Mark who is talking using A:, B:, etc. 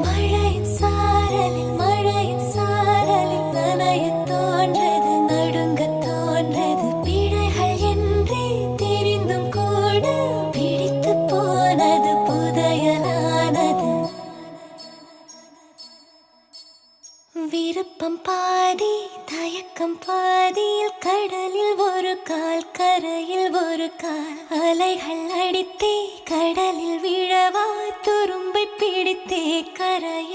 A: மழையின் சாரலில் மழையின் சாரலில் நனையத் தோன்றது நடுங்கத் தோன்றது பிழைகள் என்றே தெரிந்தும் கூட பிடித்துப் போனது புதையலானது. விருப்பம் பாதி தயக்கம் பாதியில் கடலில் ஒரு கால் கரையில் ஒரு கால் அலைகள் அடித்தே கடலில் விழவா துரும்பை பிடித்தே கரையில்